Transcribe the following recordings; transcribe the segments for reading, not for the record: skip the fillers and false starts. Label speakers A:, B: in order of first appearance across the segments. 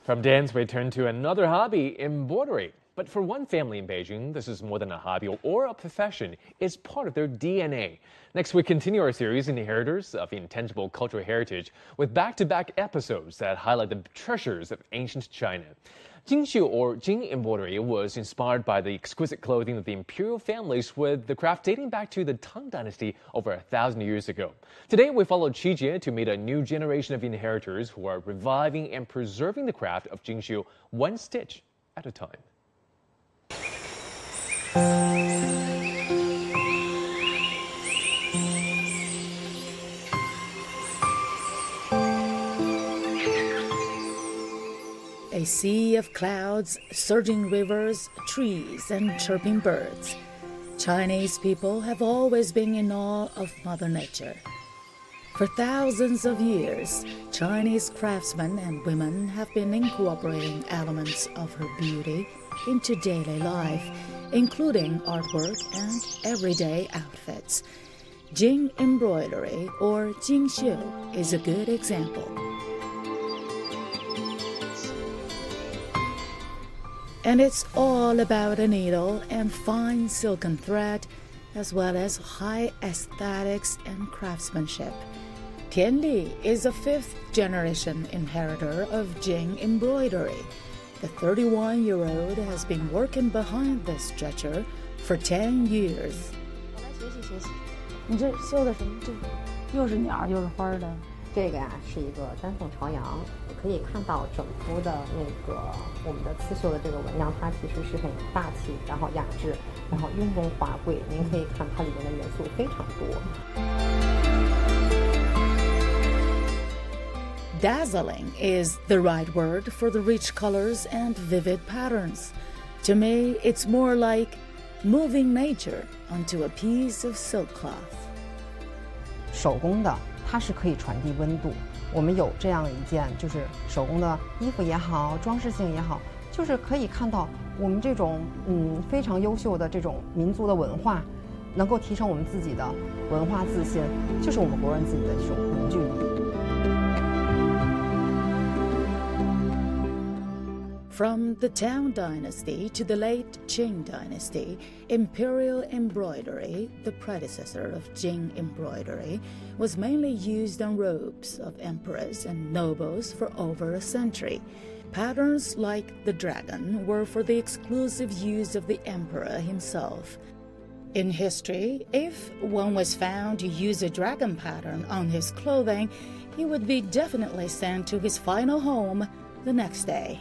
A: From dance, we turn to another hobby, embroidery. But for one family in Beijing, this is more than a hobby or a profession. It's part of their DNA. Next, we continue our series, Inheritors of Intangible Cultural Heritage, with back-to-back episodes that highlight the treasures of ancient China. Jingxiu, or Jing embroidery, was inspired by the exquisite clothing of the imperial families, with the craft dating back to the Tang Dynasty over 1,000 years ago. Today, we followed Qijie to meet a new generation of inheritors who are reviving and preserving the craft of Jingxiu one stitch at a time.
B: A sea of clouds, surging rivers, trees, and chirping birds. Chinese people have always been in awe of Mother Nature. For thousands of years, Chinese craftsmen and women have been incorporating elements of her beauty into daily life, including artwork and everyday outfits. Jing embroidery, or Jingxiu, is a good example. And it's all about a needle and fine silken thread, as well as high aesthetics and craftsmanship. Tian Li is a fifth-generation inheritor of Jing embroidery. The 31-year-old has been working behind this stretcher for 10 years.
C: 你这绣的什么？这又是鸟又是花的。
D: 这个呀是一个丹凤朝阳，可以看到整幅的那个我们的刺绣的这个纹样，它其实是很大气，然后雅致，然后雍容华贵。您可以看它里面的元素非常多。
B: Dazzling is the right word for the rich colors and vivid patterns. To me, it's more like moving nature onto a piece of silk cloth.
D: 手工的。它是可以传递温度。我们有这样一件，就是手工的衣服也好，装饰性也好，就是可以看到我们这种非常优秀的这种民族的文化，能够提升我们自己的文化自信，就是我们国人自己的这种凝聚力。
B: From the Tang Dynasty to the late Qing Dynasty, imperial embroidery, the predecessor of Jing embroidery, was mainly used on robes of emperors and nobles for over a century. Patterns like the dragon were for the exclusive use of the emperor himself. In history, if one was found to use a dragon pattern on his clothing, he would be definitely sent to his final home the next day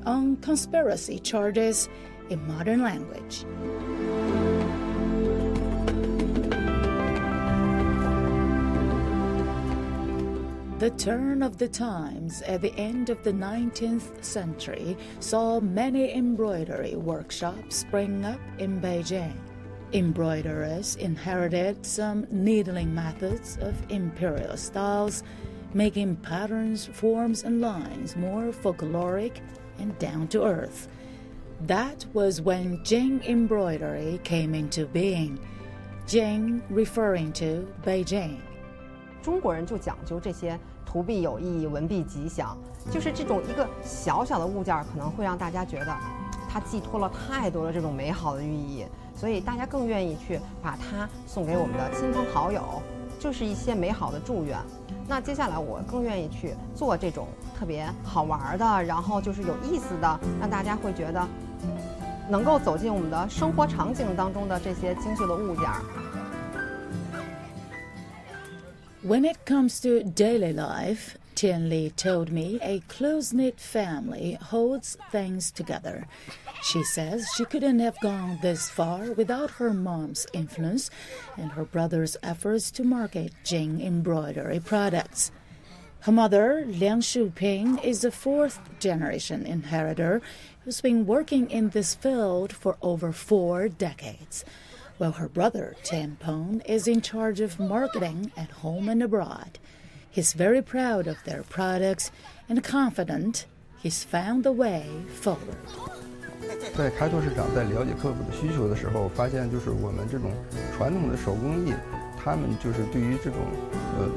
B: on conspiracy charges in modern language. The turn of the times at the end of the 19th century saw many embroidery workshops spring up in Beijing. Embroiderers inherited some needling methods of imperial styles, making patterns, forms, and lines more folkloric and down-to-earth. That was when Jing embroidery came into being. Jing referring to Beijing.
D: 中国人就讲究这些图必有意，文必吉祥，就是这种一个小小的物件，可能会让大家觉得它寄托了太多的这种美好的寓意，所以大家更愿意去把它送给我们的亲朋好友，就是一些美好的祝愿。那接下来我更愿意去做这种特别好玩的，然后就是有意思的，让大家会觉得能够走进我们的生活场景当中的这些精绣的物件。
B: When it comes to daily life, Tian Li told me a close-knit family holds things together. She says she couldn't have gone this far without her mom's influence and her brother's efforts to market Jing embroidery products. Her mother, Liang Shuping, is a fourth-generation inheritor who's been working in this field for over 4 decades, while her brother, Tian Peng, is in charge of marketing at home and abroad. He's very proud of their products and confident he's found the way forward.
E: 在开拓市场，在了解客户的需求的时候，发现就是我们这种传统的手工艺，他们就是对于这种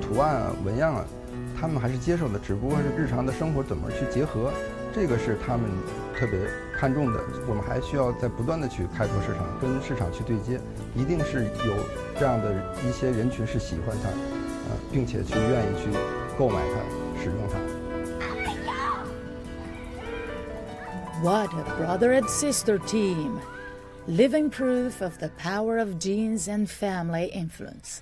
E: 图案啊、纹样啊，他们还是接受的，只不过是日常的生活怎么去结合，这这个是他们特别看重的。我们还需要在不断的去开拓市场，跟市场去对接，一定是有这样的一些人群是喜欢它，并且去愿意去购买它、使用它。
B: What a brother and sister team! Living proof of the power of genes and family influence.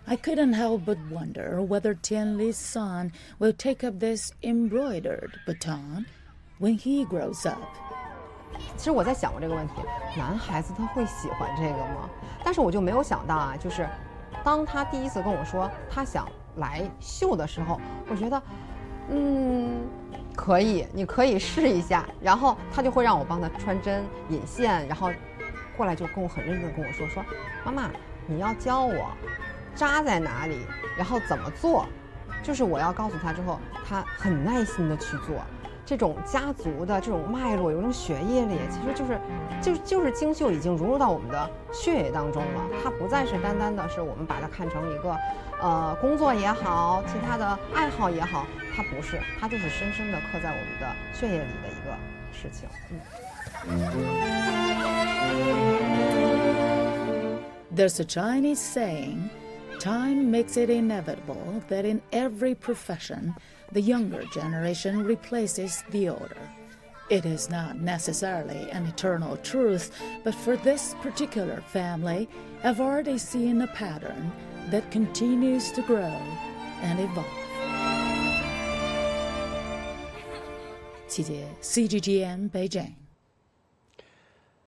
B: I couldn't help but wonder whether Tianli's son will take up this embroidered baton when he grows up.
D: 其实我在想过这个问题，男孩子他会喜欢这个吗？但是我就没有想到啊，就是当他第一次跟我说他想来绣的时候，我觉得，可以，你可以试一下。然后他就会让我帮他穿针、引线，然后过来就跟我很认真的跟我说，妈妈，你要教我扎在哪里，然后怎么做，就是我要告诉他之后，他很耐心的去做。这种家族的这种脉络，有种血液里，其实就是精绣已经融入到我们的血液当中了。它不再是单单的是我们把它看成一个，工作也好，其他的爱好也好，它不是，它就是深深的刻在我们的血液里的一个事情。
B: There's a Chinese saying, time makes it inevitable that in every profession, the younger generation replaces the older. It is not necessarily an eternal truth, but for this particular family, I've already seen a pattern that continues to grow and evolve. 齐杰 CGTN 北京